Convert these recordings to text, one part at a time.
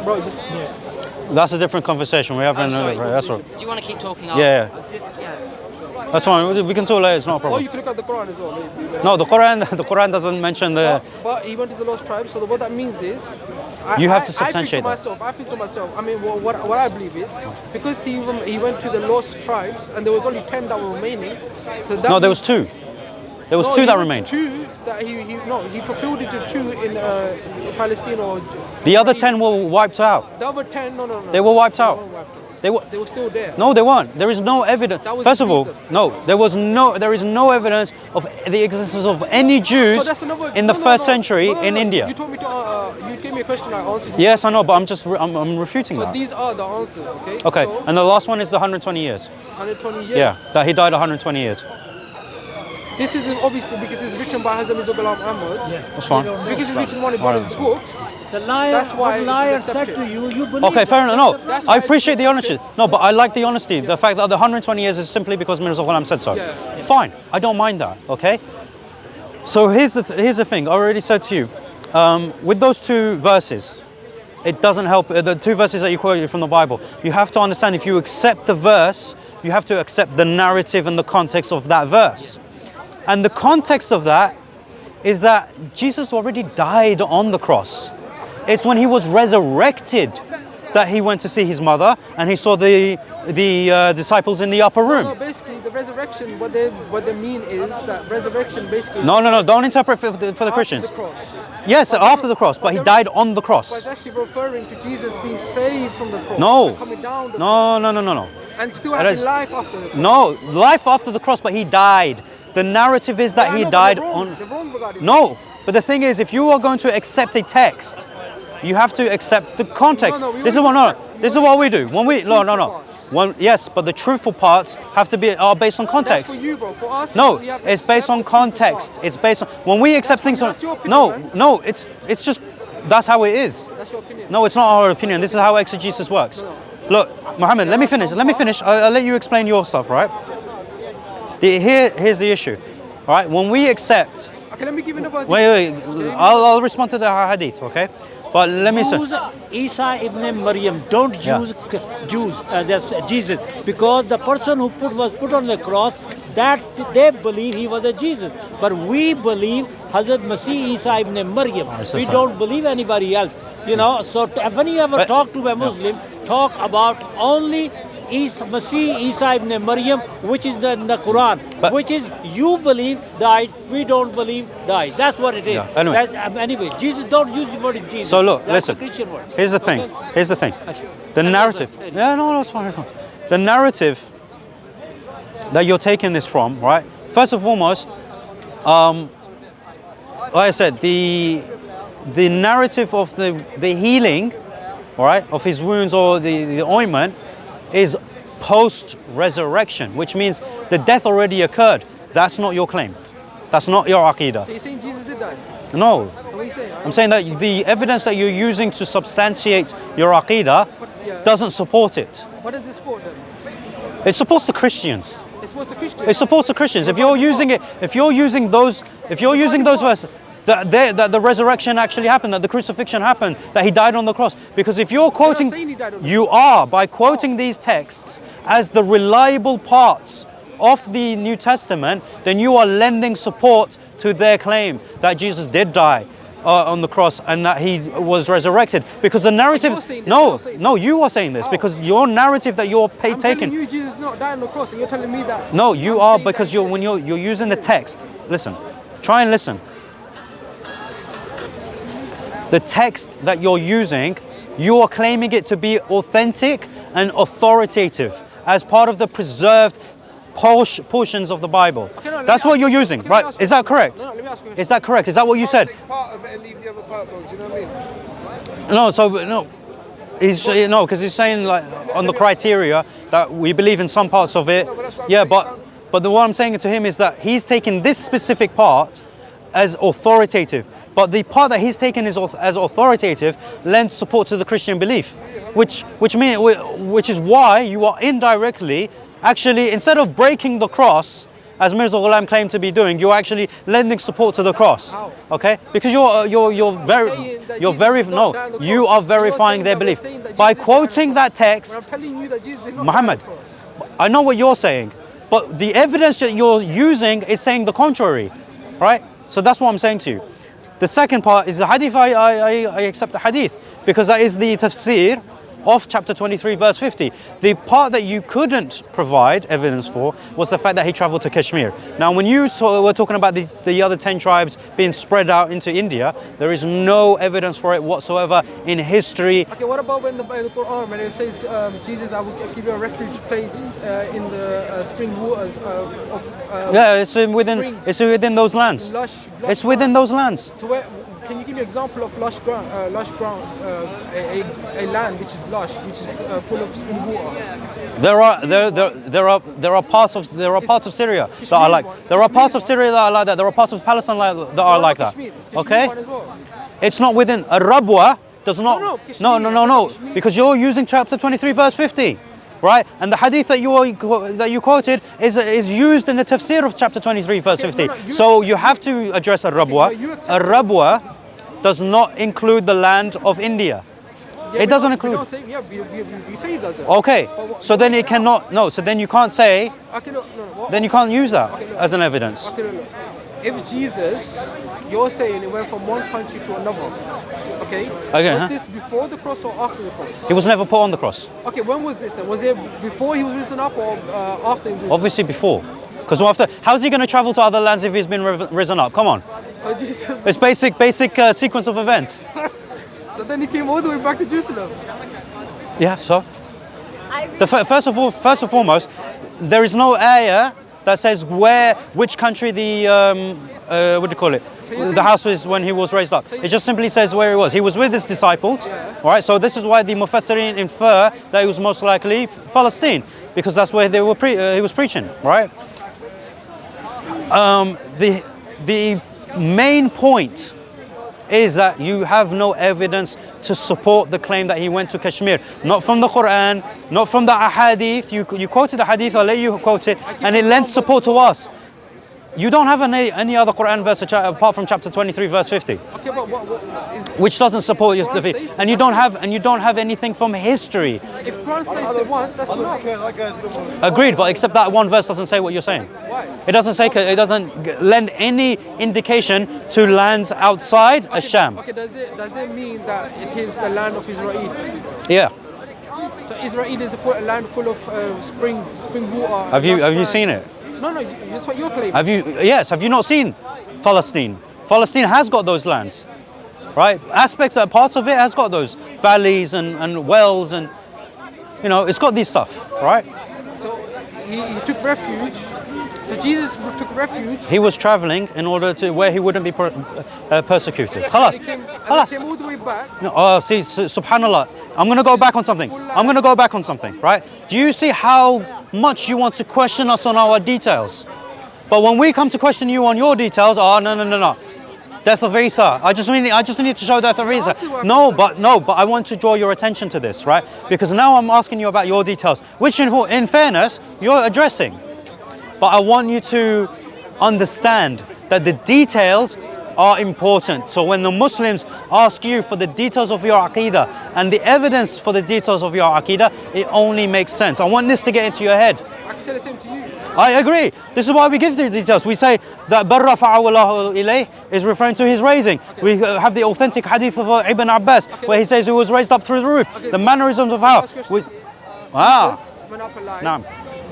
Bro, just... That's a different conversation. We have sorry. That's all. Do you want to keep talking? Yeah. Yeah. That's fine. We can talk later. It's not a Or problem. you can look at the Quran as well, maybe. No, the Quran doesn't mention the. But he went to the lost tribes. So what that means is, You have to substantiate that. I think to myself. I mean, what I believe is, because he went to the lost tribes, and there was only 10 that were remaining. So that No, there was 2. There was 2 that remained. 2 that he fulfilled it to 2 in Palestine or. The other 10 were wiped out. The other 10, no. They were wiped out. They were still there. No, they weren't. There is no evidence. First of all, there is no evidence of the existence of any Jews in the first century in India. You told me to. You gave me a question. I answered you. Yes, I know, but I'm refuting that. So these are the answers, okay? Okay, so, and the last one is the 120 years. 120 years. Yeah, that he died 120 years. This is obviously because it's written by Hazrat Mirza Ghulam Ahmad. Yeah, that's fine. Because it's written one of the books. The liar said to you, you believe. Okay, fair enough. No, That's I why appreciate it's the honesty. accepted. No, but I like the honesty. The fact that the 120 years is simply because Mirza Ghulam said so. Yeah. Fine, I don't mind that. Okay. So here's the thing. I already said to you, with those 2 verses, it doesn't help. The 2 verses that you quoted from the Bible, you have to understand. If you accept the verse, you have to accept the narrative and the context of that verse. And the context of that is that Jesus already died on the cross. It's when he was resurrected that he went to see his mother and he saw the disciples in the upper room. No, basically the resurrection. What they mean is that resurrection basically. No. Don't interpret for the Christians. After the cross. Yes, after the cross, but he died on the cross. But it's actually referring to Jesus being saved from the cross. No. And coming down the No. And still having life after the cross. No, life after the cross, but he died. The narrative is that he died on. They're wrong regarding No, this. but the thing is, if you are going to accept a text, you have to accept the context. This is what we do. When we yes, but the truthful parts are based on context. That's for you, bro. For us, No, we have to it's based accept on the truthful context. parts. It's based on when we accept things. That's your opinion, No, it's just that's how it is. That's your opinion. No, it's not our opinion. This is how exegesis works. No. Look, Mohammed, let me finish. I'll let you explain your stuff, right? Here's the issue. All right, when we accept. Okay, let me give you another. Wait. I'll respond to the hadith, okay? But let me say. Use Isa ibn Maryam. Don't use Jews. That's Jesus, because the person who was put on the cross, that they believe he was a Jesus. But we believe Hazrat Masih Isa ibn Maryam. We don't believe anybody else. You know. So when you ever talk to a Muslim, talk about only Masih Isa ibn Maryam, which is in the Quran, which is you believe died, we don't believe died. That's what it is. Yeah, anyway, Jesus, don't use the word Jesus. So look, that's listen. a Christian word. Here's the thing. Okay? Here's the thing. The narrative. Yeah, no, it's fine. The narrative that you're taking this from, right? First and foremost, like I said, the narrative of the healing, all right, of his wounds or the ointment is post-resurrection, which means the death already occurred. That's not your claim. That's not your aqidah. So you're saying Jesus did die? No. What are you saying? I'm saying that the evidence that you're using to substantiate your aqidah doesn't support it. What does this support then? It supports the Christians. It supports the Christians. It supports the Christians. If you're using those verses, that the resurrection actually happened, that the crucifixion happened, that he died on the cross. Because if you're quoting, you are, by quoting these texts as the reliable parts of the New Testament, then you are lending support to their claim that Jesus did die on the cross and that he was resurrected. Because the narrative, you are saying this because your narrative that you're taking. I'm telling you, Jesus not died on the cross, and you're telling me that. No, you are, because when you're using the text. Listen, try and listen. The text that you're using, you are claiming it to be authentic and authoritative as part of the preserved portions of the Bible. Okay, no, that's what you're using, right? Is that correct? No, let me ask you. Is that correct? Is that what you said? Take part of it and leave the other part, though. Do you know what I mean? No, because he's saying like on the criteria that we believe in some parts of it. But what I'm saying to him is that he's taking this specific part as authoritative. But the part that he's taken as authoritative lends support to the Christian belief, which is why you are indirectly, actually, instead of breaking the cross, as Mirza Ghulam claimed to be doing, you're actually lending support to the cross. How? Okay? Because you're very saying that you're Jesus very did not die no, on the you cross. are verifying You're their saying that we're belief saying that by Jesus did die on the quoting cross. that text. But I'm telling you that Jesus did not Muhammad, die on the cross. I know what you're saying, but the evidence that you're using is saying the contrary, right? So that's what I'm saying to you. The second part is the hadith. I accept the hadith because that is the tafsir of chapter 23 verse 50. The part that you couldn't provide evidence for was the fact that he traveled to Kashmir. Now when you were talking about the other 10 tribes being spread out into India, there is no evidence for it whatsoever in history. Okay, what about when the Quran, when it says, Jesus, I will give you a refuge place in the spring waters of Yeah, within springs, it's within those lands. lush It's within ground. those lands. So where, can you give me an example of lush ground, a land which is lush, which is full of spring water? There are parts of Syria that are like. There are parts of Syria that are like that. There are parts of Palestine that are like that. Kashmir? Is Kashmir Okay, one as well? it's not within a rabwa. Does not. No, Kashmir, No. Kashmir. Because you're using chapter 23 verse 50. Right, and the hadith that you quoted is used in the tafsir of chapter 23 verse Okay, 50. no, you So you have to address a rabwa. but you A accept- rabwa does not include the land of India. Yeah, It doesn't we include. don't say, yeah, we say it doesn't. Okay, But what- so then it cannot. No, so then you can't say. Okay, no. What, Then you can't use that Okay, look. as an evidence. Okay, look. If Jesus, you're saying it went from one country to another, okay? Okay, Was huh? this before the cross or after the cross? He was never put on the cross. Okay, when was this then? Was it before he was risen up or after he was risen up? Obviously before. Because how's he going to travel to other lands if he's been risen up? Come on. So Jesus, It's basic sequence of events. so then he came all the way back to Jerusalem. Yeah, so? First and foremost, there is no ayah that says which country the, what do you call it? So you're The saying- house was when he was raised up. So It just simply says where he was. He was with his disciples, Yeah. all right? So this is why the Mufassirin infer that he was most likely Palestine, because that's where he was preaching, right? The main point is that you have no evidence to support the claim that he went to Kashmir. Not from the Quran, not from the ahadith. You quoted the hadith, I'll let you quote it, and it lends support to us. You don't have any other Quran verse apart from chapter 23 verse 50, Okay, but what is, which doesn't support your Quran defeat. says- And you don't have anything from history. if Quran says it once, that's enough. Agreed, but except that one verse doesn't say what you're saying. Why? It doesn't lend any indication to lands outside Asham. Okay, does it mean that it is the land of Israel? Yeah. So Israel is a land full of spring water. Have you seen it? No, that's what you're claiming. Have you not seen Palestine? Palestine has got those lands, right? Parts of it has got those valleys and wells, and it's got these stuff, right? So he took refuge. So Jesus took refuge. He was traveling in order to where he wouldn't be persecuted. And Khalas, he came khalas. all the way back. No, see, subhanallah. I'm going to go back on something. Right? Do you see how much you want to question us on our details? But when we come to question you on your details, no. Death of Isa. I just need to show death of Isa. No, but I want to draw your attention to this, right? Because now I'm asking you about your details, which in fairness, you're addressing. But I want you to understand that the details are important. So when the Muslims ask you for the details of your Aqidah and the evidence for the details of your Aqidah, it only makes sense. I want this to get into your head. I can say the same to you. I agree. This is why we give the details. We say that Barra fa'awallahu ilayh is referring to his raising. We have the authentic hadith of Ibn Abbas where he says he was raised up through the roof. Okay, The so- mannerisms of how. Last question. Wow. Jesus went up alive. Naam.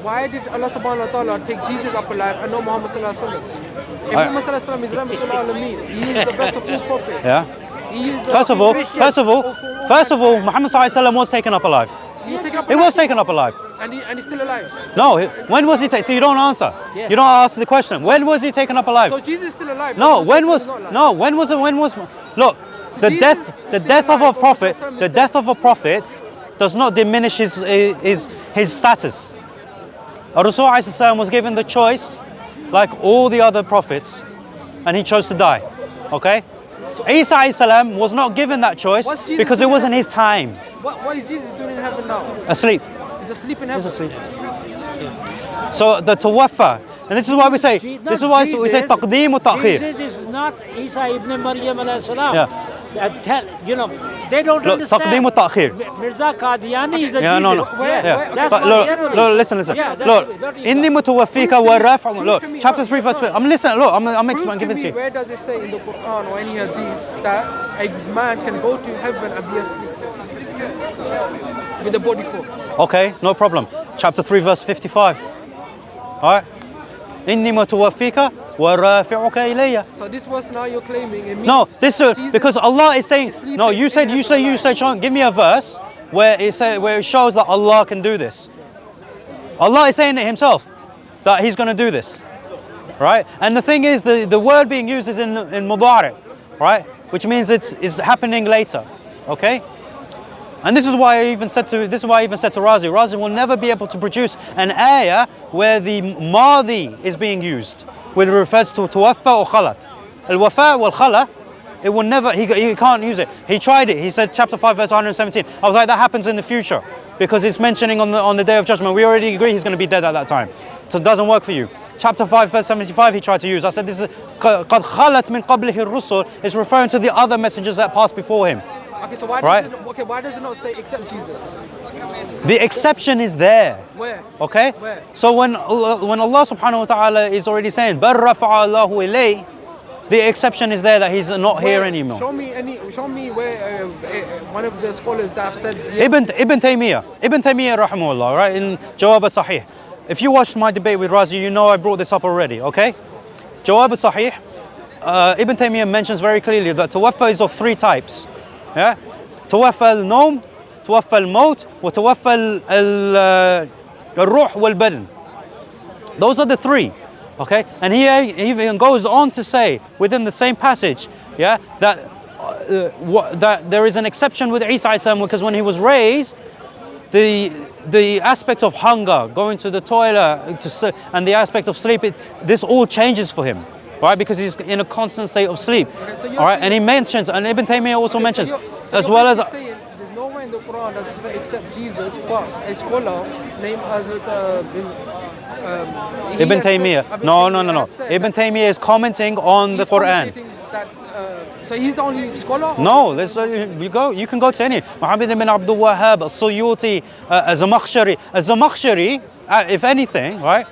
Why did Allah subhanahu wa ta'ala take Jesus up alive and not Muhammad sallallahu alaihi wasallam? If Muhammad sallallahu alaihi wasallam is Rahmatul Alameen, he is the best of all prophets. Yeah. He is First of all, Muhammad ﷺ was taken up alive. he was taken up He alive. was taken up alive. And he's still alive. No, when was he taken? See, you don't answer. Yeah. You don't ask the question. When was he taken up alive? So Jesus is still alive. No, Muhammad when sallallahu was? alaihi wasallam is not alive. No, when was? Look, So the Jesus death, is the still death of a alive, prophet, Muhammad the is death of a prophet, does not diminish his status. Rasul ﷺ was given the choice, like all the other prophets, and he chose to die. Okay. Isa ﷺ was not given that choice What's Jesus because it doing wasn't now? his time. What is Jesus doing in heaven now? Asleep. He's asleep in He's heaven. asleep. So the tawaffa, And this is why we say, this is why we say taqdeem wa ta'khir. Jesus is not Isa ibn Maryam alayhi salam. Yeah. You know, they don't Look, understand. taqdeem wa ta'khir. Mirza Qadyani is a Yeah, Jesus. no, no. Where- Yeah. where- That's But what look, they are. look, listen. Yeah, that's Look, that is inni mutawaffika Prove wa to me. raf'u. Prove Look, to me. chapter 3 verse 5. I'm listening. Look, I'm Prove explaining, to giving me, to you. where does it say in the Quran or any hadith that a man can go to heaven and be asleep with the body full? Okay, no problem. Chapter 3 verse 55. Alright. Inni mutawaffika wa rafi'uka ilayya. So this verse now you're claiming it means No, this Jesus because Allah is saying is sleeping no. You in said, heaven. Sean, give me a verse where it shows that Allah can do this. Allah is saying it Himself that He's going to do this, right? And the thing is, the word being used is in mudari, right? Which means it's happening later, okay? And this is why I even said to Razi. Razi will never be able to produce an ayah where the madi is being used, with refers to tuwaffa or khalat. Al-wafa wal khala, it will never. He can't use it. He tried it. He said chapter 5 verse 117. I was like, that happens in the future because it's mentioning on the day of judgment. We already agree he's going to be dead at that time, so it doesn't work for you. Chapter 5 verse 75 he tried to use. I said this is qad khalat min qablihi ar-rusul. It's referring to the other messengers that passed before him. Okay, so why Right. why does it not say except Jesus? The exception is there. Where? Okay? Where? So when Allah subhanahu wa ta'ala is already saying بَرْ رَفَعَ اللَّهُ إِلَيْهِ, the exception is there that He's not here Where? anymore. Show me where one of the scholars that have said Ibn Taymiyyah rahimahullah, right, in Jawab al-Sahih. If you watched my debate with Razi, you know I brought this up already, okay? Jawab al-Sahih, Ibn Taymiyyah mentions very clearly that tawaffa is of 3 types. Yeah? توفى النوم, توفى الموت, وتوفى الروح والبدن. Those are the 3. Okay? And he even goes on to say within the same passage, yeah, that there is an exception with Isa alayhi salam, because when he was raised, the aspect of hunger, going to the toilet, and the aspect of sleep, this all changes for him. Right, because he's in a constant state of sleep. Okay, so all right, and he mentions, and Ibn Taymiyyah also mentions, as well as saying there's nowhere in the Quran that says except Jesus, but a scholar named Ibn Taymiyyah. No. Ibn Taymiyyah is commenting on the Quran. So he's the only scholar? No, you can go to any. Muhammad ibn Abdul Wahhab, As-Suyuti, Az-Zamakhshari, if anything, right?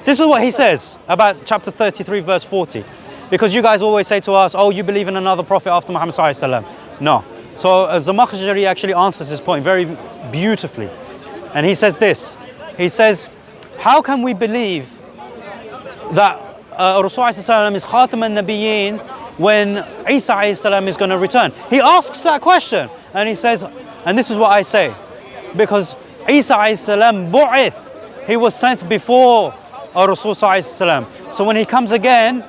This is what he says about chapter 33 verse 40. Because you guys always say to us, oh, you believe in another prophet after Muhammad sallallahu alaihi wasallam. No. So Zamakhshari actually answers this point very beautifully. And he says this. He says, how can we believe that Rasul sallallahu alaihi wasallam is Khatam al-Nabiyyin when Isa alayhi salam is going to return? He asks that question. And he says, and this is what I say. Because Isa alayhi salam bu'ith. He was sent before Rasul sallallahu alaihi wasallam. So when he comes again,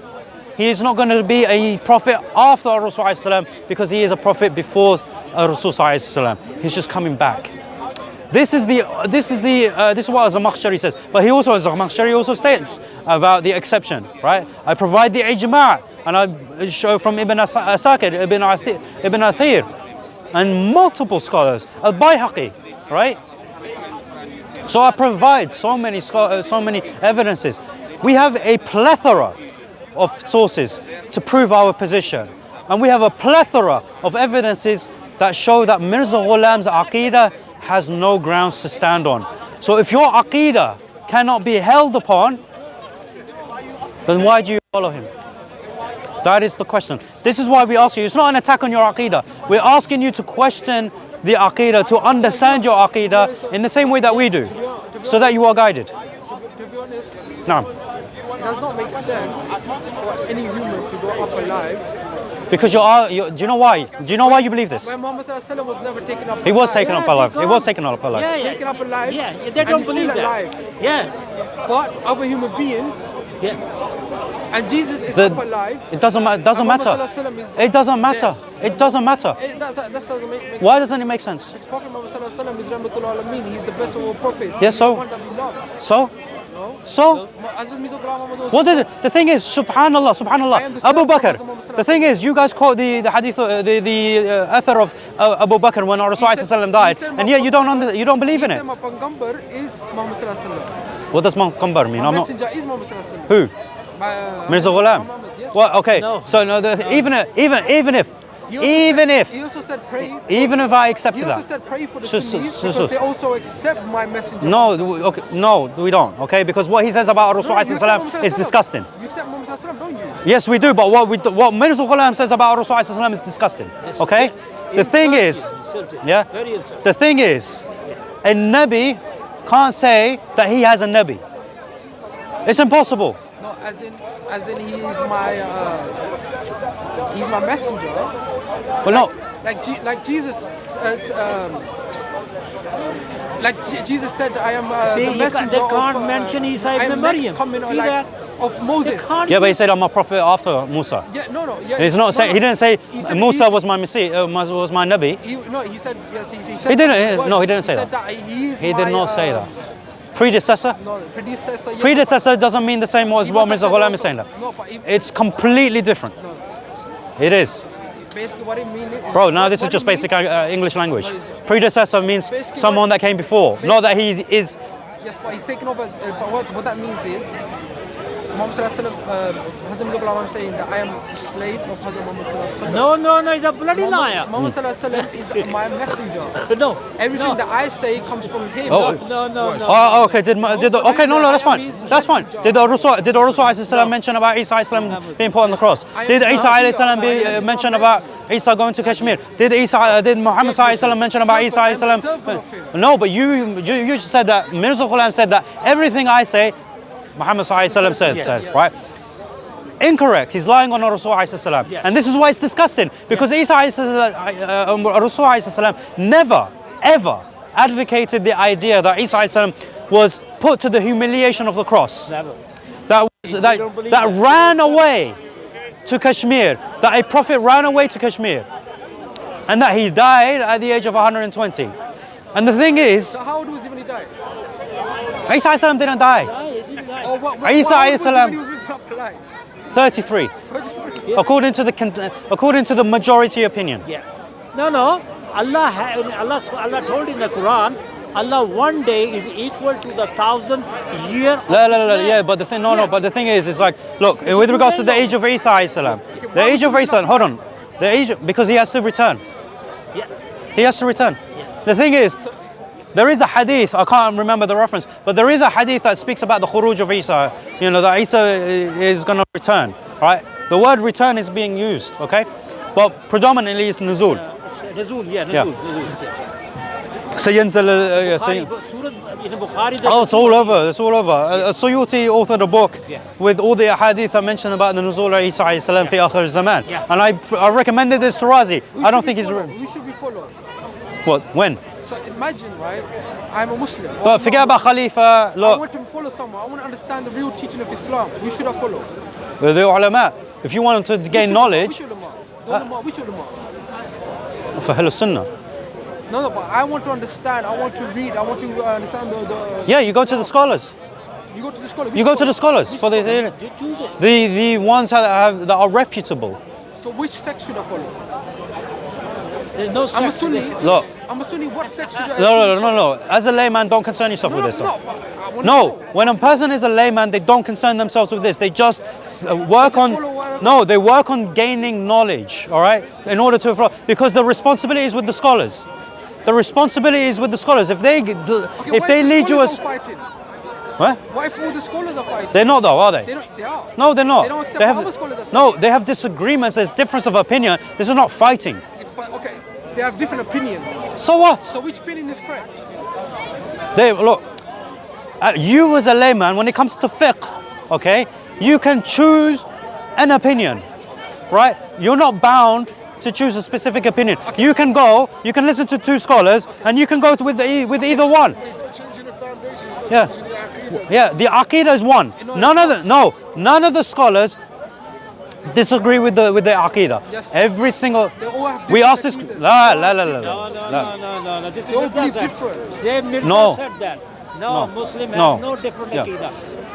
he is not going to be a prophet after Rasul sallallahu alaihi wasallam, because he is a prophet before Rasul sallallahu alaihi wasallam. He's just coming back. This is what Zamakhshari says. But Zamakhshari also states about the exception, right? I provide the ijma', and I show from Ibn Asakir, Ibn Athir, and multiple scholars, Al-Bayhaqi, right? So I provide so many evidences. We have a plethora of sources to prove our position, and we have a plethora of evidences that show that Mirza Ghulam's aqidah has no grounds to stand on. So if your aqidah cannot be held upon, then why do you follow him? That is the question. This is why we ask you. It's not an attack on your aqidah. We're asking you to question the aqidah, to understand your aqidah in the same way that we do, so that you are guided. To be honest, No. it does not make sense for any human to go up alive. Because do you know why? Do you know why you believe this? When Muhammad sallallahu alaihi wasallam was never taken up alive. He was taken up alive. He because- was taken up alive. Yeah, Taken up alive. Yeah, and they don't he's believe still that. alive. Yeah, But other human beings, yeah. and Jesus is The- up alive. It doesn't matter. and Muhammad Matter. sallallahu alaihi wasallam is It doesn't matter. dead. It doesn't matter. That doesn't make Why sense. doesn't it make sense? Because Prophet Muhammad sallallahu alaihi wasallam is Rahmatul Alameen. He's the best of all prophets. Yeah, He's so? the one that we love. So, No? so. Hazrat Mirza Ghulam Ahmad was- What did the thing is? Subhanallah, I am Subhanallah. the Abu servant of Bakr. Muhammad The thing is, you guys quote the hadith, the author of Abu Bakr when Rasul sallallahu alaihi wasallam died, he said and yet you don't believe in He it. said my Pagambar is Muhammad sallallahu alaihi wasallam. What does Muhammad mean? My I'm not. messenger is Muhammad sallallahu alaihi wasallam. Who? Mirza Ghulam. Muhammad, yes. Well, okay. No. So no, even if He also said pray. even if I accepted He also that. said pray for the So- Sunnis so- because they also accept my messenger. No, Muhammad sallallahu alaihi okay, no, we don't. Okay, because what he says about Rasul wasallam. No, you accept Sallallahu Muhammad is sallallahu alaihi disgusting. wasallam. You accept Muhammad sallallahu alaihi wasallam, don't you? Yes, we do. But what Mirza Ghulam says about Rasul Sallallahu is disgusting. Okay. The thing is, yeah. Very insulting. The thing is, a Nabi can't say that he has a Nabi. It's impossible. No, as in he's my messenger. Well, no. Like Jesus Jesus said, I am See, the messenger they can't of, mention Isa I ibn am next Maryam. coming See like, that? of Moses. can't- Yeah, but he said I'm a prophet after Musa. Yeah, no. Yeah, He's not saying. He didn't say He said Musa he's- was my Messiah, was my Nabi. He said yes. He said He didn't. some words. No, he didn't say said that. he is He my, did not say that. Predecessor. No, predecessor. Yes, Predecessor doesn't mean the same as he what must Mirza have said Ghulam is also- saying. That No, but it's completely different. no. It is. Basically, what it means is. Bro, now this is what just it basic means- English language. No, Predecessor means Basically someone what- that came before, not that he is. Yes, but he's taken over. But what that means is, Muhammad sallallahu alaihi wasallam, Hazrat Mirza Ghulam, I'm saying that I am the slave of Hazrat Muhammad sallallahu alaihi wasallam. No, he's a bloody liar. Muhammad sallallahu alaihi wasallam is my messenger. No. Everything no. that I say comes from him. Oh. No. Oh, okay. Okay, no, that's fine. That's fine. Did the Rasul Sallallahu mention about Isa Islam being put on the cross? Did Isa Islam be mentioned about Isa going to Kashmir? Did Muhammad Sallallahu mention about Isa Islam? No, but you just said that Mirza Ghulam said that everything I say, Muhammad Sallallahu said, right? Incorrect. He's lying on Rasul Sallallahu, Yes. and this is why it's disgusting because Isa Rasul Sallallahu never ever advocated the idea that Isa Sallallahu was put to the humiliation of the cross. Never. That don't believe that that. ran away to Kashmir. That a prophet ran away to Kashmir, and that he died at the age of 120. And the thing is, So how old was he when he died? Isa Sallallahu didn't die. Or what Isa old was he Islam- when he was with Islam? 33, 33. according to the majority opinion. Yeah. No. Allah told in the Quran, Allah one day is equal to the 1,000 year. Yeah, but the thing, but the thing is like, look, with regards to the age of Isa alayhi salam, the age of Isa, hold on, the age, because he has to return. Yeah. He has to return. The thing is, there is a hadith, I can't remember the reference, but there is a hadith that speaks about the khuruj of Isa, that Isa is going to return, right? The word return is being used, okay? But predominantly it's nuzul. Nuzul, yeah. Sayyinzal, Bukhari, oh, it's all over, it's all over. Suyuti authored a book Yeah. with all the hadith that mention about the nuzul of Isa alayhi salam fi akhir zaman. Yeah. And I recommended this to Razi. I don't think he's... We should be followed. What, when? So imagine, right? I'm a Muslim. But forget about Khalifa, I look, want to follow someone. I want to understand the real teaching of Islam. We should have followed. the ulama. If you want to gain knowledge, Which ulama? The ulama? Which ulama? for Ahlul Sunnah. No, but I want to understand. I want to read. I want to understand the Yeah, you go to the scholars. You go to the scholar. You go to the scholars for the ones that are reputable. So which sect should I follow? There's no I'm a sect Sunni. there. Look, I'm a Sunni. What sect should I no. As a layman, don't concern yourself with this. No, when a person is a layman, they don't concern themselves with this. They just work on. No, they work on gaining knowledge. All right, in order to follow, because the responsibility is with the scholars. The responsibility is with the scholars. If they lead you as what? Why if all the scholars are fighting? They're not though, are they? They are. No, they're not. They don't accept what other scholars are saying. No, they have disagreements. There's difference of opinion. This is not fighting. But okay, they have different opinions. So what? So which opinion is correct? Look. You as a layman, when it comes to fiqh, okay, you can choose an opinion, right? You're not bound to choose a specific opinion. Okay. You can listen to two scholars, and you can go with either one. He's not changing the foundations. He's not Yeah. changing the aqidah. Yeah, the aqidah is one. None of the scholars disagree with the aqidah. Yes. Every single. They all have We asked this. different La. No. This They all is believe Mirza different. They Mirza No. said that. No. Muslim No. have no different Yeah. aqidah.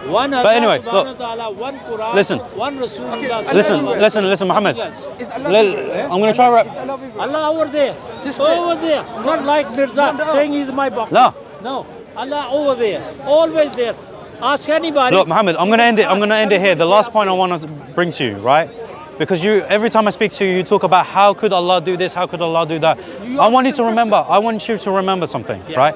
One But Allah anyway, subhanahu look. wa ta'ala, one Quran, Listen. one Rasulullah. Listen, Muhammad. Is Allah I'm going to try Is rap. Allah everywhere? Allah over there. Just over there. Not like Mirza No. saying he's my box. No. No. Allah over there. Always there. Ask anybody. Look, Muhammad, I'm going to end it. I'm going to end it here. The last point I want to bring to you, right? Because you, every time I speak to you, you talk about how could Allah do this, how could Allah do that. I want you to remember. I want you to remember something, right?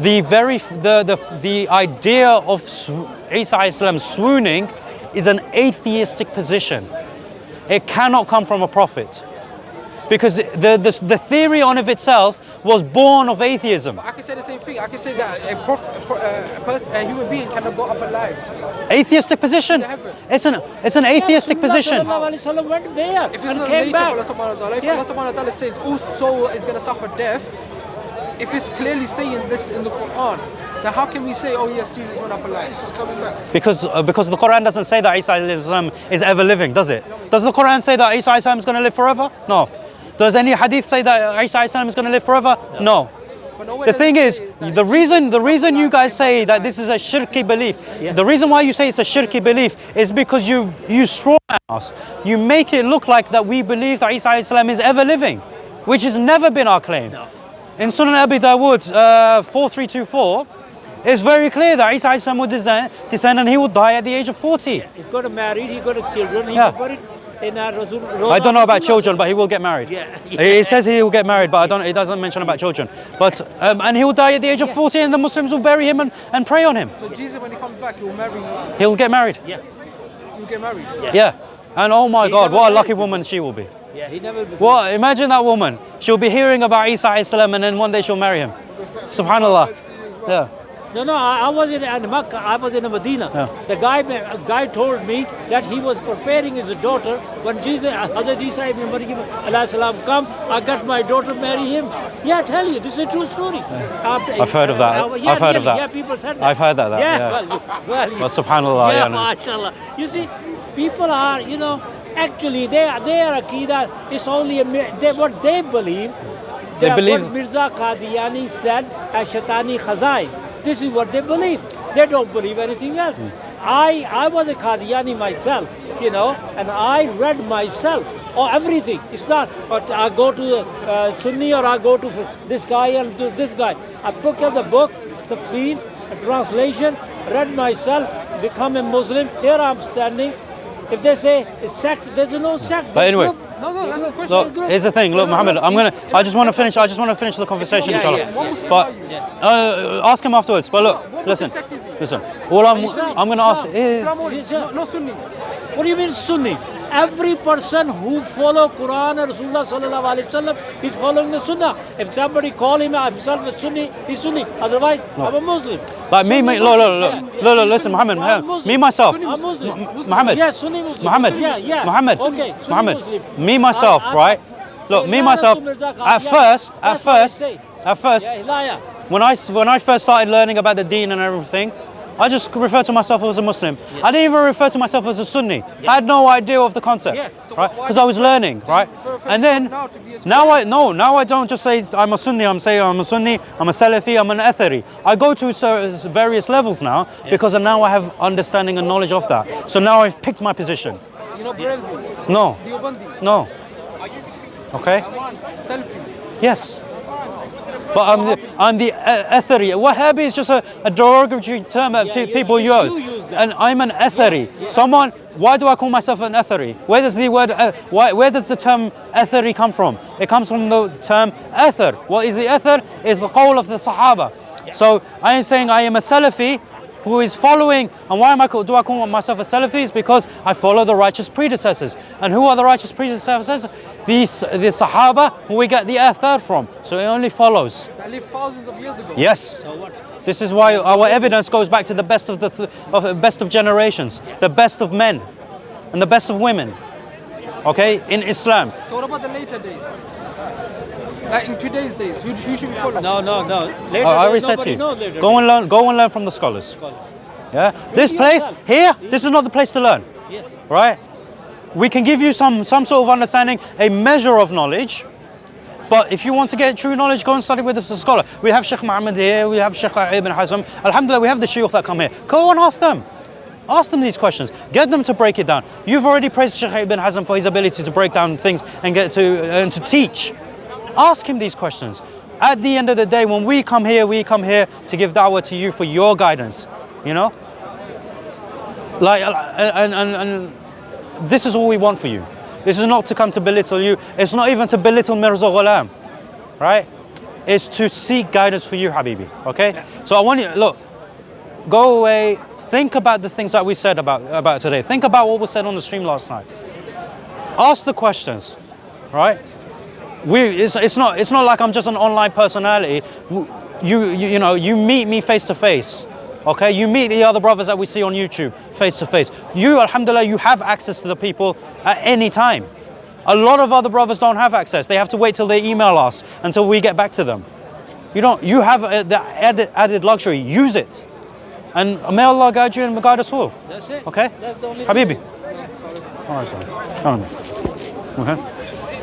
The idea of Isa alayhi salam swooning is an atheistic position. It cannot come from a prophet, because the theory on of itself was born of atheism. I can say the same thing. I can say that a human being cannot go up alive. Atheistic position. It's an atheistic position. Sallallahu went there If it's and not came nature back. of Allah subhanahu wa ta'ala, if Allah subhanahu wa ta'ala says all soul is going to suffer death, if it's clearly saying this in the Quran, then how can we say, oh yes, Jesus went up alive? Jesus is coming back. Because the Quran doesn't say that Isa alayhi salam is ever living, does it? Does the Quran say that Isa alayhi salam is going to live forever? No. Does any hadith say that Isa alayhi salam is going to live forever? No. The thing is, the reason you guys say that this is a shirky belief, the reason why you say it's a shirky belief is because you straw man us. You make it look like that we believe that Isa alayhi salam is ever living, which has never been our claim. No. In Sunan Abi Dawood 4324, it's very clear that Isa alayhi salam will descend and he will die at the age of 40. He's got married, he got children, he Yeah. got married in I don't know about children, but he will get married. Yeah. It says he will get married, but it doesn't mention about children. But and he will die at the age of 40, and the Muslims will bury him and pray on him. So Jesus, when he comes back, he will marry you. He'll get married. Yeah. He'll get married. Yeah. And oh my He God, never what a married. lucky woman she will be. Yeah, he never. Well, imagine that woman. She'll be hearing about Isa alayhi salam, and then one day she'll marry him. Subhanallah. Yeah. No, I was in Makkah, I was in Medina. Yeah. The guy told me that he was preparing his daughter when Jesus, Hazrat Isa ibn Maryam alayhi salam come, I got my daughter marry him. Yeah, I tell you, this is a true story. I've heard of that. I've heard of that. Yeah, people said that. I've heard that. Yeah, well, Well, subhanallah. yeah, Yeah, no. mashallah. You see, people are, actually their aqidah is only what they believe. They believe- What Mirza Qadyani said as Shaitani Khazai. This is what they believe. They don't believe anything else. I was a Qadyani myself, and I read myself everything. It's not, but I go to Sunni or I go to this guy and to this guy. I pick up the book, tafsir, a translation, read myself, become a Muslim. Here I'm standing. If they say it's sect, there's no sect. But anyway. No, that's the question. Look, here's the thing. Look, Muhammad, I just want to finish the conversation, Yeah, inshallah. yeah, yeah. But ask him afterwards. But look, What listen, sect is he? listen. All I'm going to ask Islam is, only, no Sunni. What do you mean Sunni? Every person who follow Quran and Rasulullah sallallahu alaihi wasallam is following the Sunnah. If somebody call himself a Sunni, he's Sunni. Otherwise, I'm a Muslim. like me, look, listen, Muhammad, me myself, I'm Muslim. Muhammad, Yeah, Sunni Muslim. Muhammad, Yeah. Muhammad, Okay, Sunni Muhammad, Muslim. me myself, right? Look, me myself. At first, Yeah, liar. when I first started learning about the Deen and everything, I just referred to myself as a Muslim. I didn't even refer to myself as a Sunni. I had no idea of the concept, Yeah. So right? why Because do I was learning, right? refer And to then yourself now to be a Sunni? now I don't just say I'm a Sunni. I'm saying I'm a Sunni. I'm a Salafi. I'm an Athari. I go to various levels now because now I have understanding and knowledge of that. So now I've picked my position. Brelvi, No, Diobandi, no. Okay. Selfie. Yes. But I'm the Athari. Wahhabi is just a derogatory term that people you use. use that. And I'm an Athari. Someone, why do I call myself an Athari? Where does the word, where does the term Athari come from? It comes from the term Athar. What is the Athar? Is the qawl of the Sahaba. So I am saying I am a Salafi who is following, and why do I call myself a Salafi? Is because I follow the righteous predecessors. And who are the righteous predecessors? The Sahaba, who we get the Athar from. So it only follows. That lived thousands of years ago. Yes. This is why our evidence goes back to the best of best of generations, the best of men, and the best of women. Okay, in Islam. So what about the later days? Like in today's days, who should we follow? No. Later, I already said to you. knows later. Go and learn from the scholars. Yeah. This place here, this is not the place to learn. Yeah. Right? We can give you some sort of understanding, a measure of knowledge. But if you want to get true knowledge, go and study with us as a scholar. We have Sheikh Muhammad here, we have Sheikh Ibn Hazm. Alhamdulillah, we have the shuyukh that come here. Go and ask them. Ask them these questions. Get them to break it down. You've already praised Sheikh Ibn Hazm for his ability to break down things and to teach. Ask him these questions. At the end of the day, when we come here to give da'wah to you for your guidance. Like, and this is all we want for you. This is not to come to belittle you. It's not even to belittle Mirza Ghulam, right? It's to seek guidance for you, Habibi, okay? So I want you, look, go away, think about the things that we said about today. Think about what was said on the stream last night. Ask the questions, right? It's not like I'm just an online personality. You know, you meet me face to face. Okay, you meet the other brothers that we see on YouTube face to face. You, alhamdulillah, you have access to the people at any time. A lot of other brothers don't have access. They have to wait till they email us until we get back to them. You don't. You have the added luxury. Use it, and may Allah guide you and guide us all. That's it. Okay, That's the only Habibi. thing. All right, sir. Okay.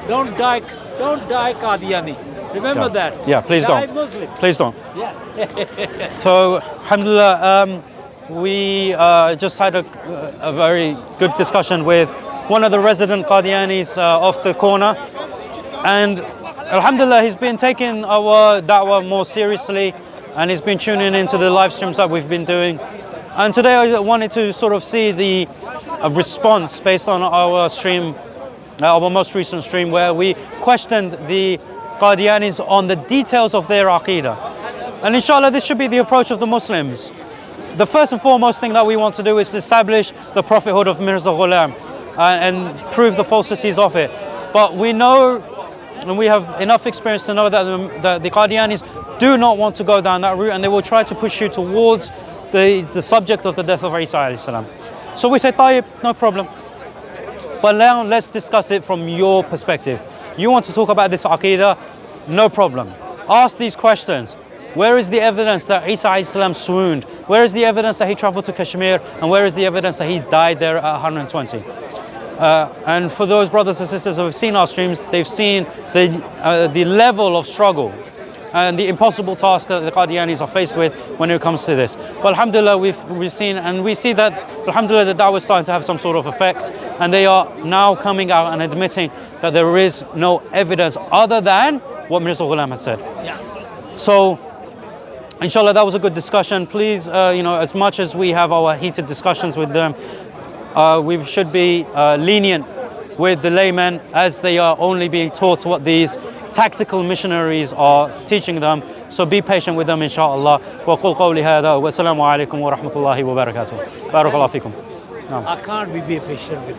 Don't die Qadyani. Remember that. Yeah, please Die don't. Muslim. Please don't. Yeah. So, alhamdulillah, we just had a very good discussion with one of the resident Qadyanis off the corner, and alhamdulillah, he's been taking our da'wah more seriously, and he's been tuning into the live streams that we've been doing. And today I wanted to sort of see the response based on our stream, our most recent stream, where we questioned the Qadyanis on the details of their Aqidah. And inshallah, this should be the approach of the Muslims. The first and foremost thing that we want to do is to establish the prophethood of Mirza Ghulam and prove the falsities of it. But we know, and we have enough experience to know that the Qadyanis do not want to go down that route, and they will try to push you towards the subject of the death of Isa alayhi salam. So we say, Tayyib, no problem. But now let's discuss it from your perspective. You want to talk about this Aqidah? No problem. Ask these questions. Where is the evidence that Isa alayhi salam swooned? Where is the evidence that he traveled to Kashmir? And where is the evidence that he died there at 120? And for those brothers and sisters who have seen our streams, they've seen the level of struggle and the impossible task that the Qadyanis are faced with when it comes to this. But alhamdulillah, we've seen, and we see that alhamdulillah, the da'wah is starting to have some sort of effect, and they are now coming out and admitting that there is no evidence other than what Mirza Ghulam has said. Yeah. So inshallah, that was a good discussion. Please, you know, as much as we have our heated discussions with them, we should be lenient with the laymen, as they are only being taught what these tactical missionaries are teaching them. So be patient with them, inshallah. وَقُلْ قَوْلِ هَذَا وَالسَّلَامُ عَلَيْكُمْ وَرَحْمَةُ اللَّهِ وَبَرَكَاتُهُ. بارك الله فيكم. I can't be patient with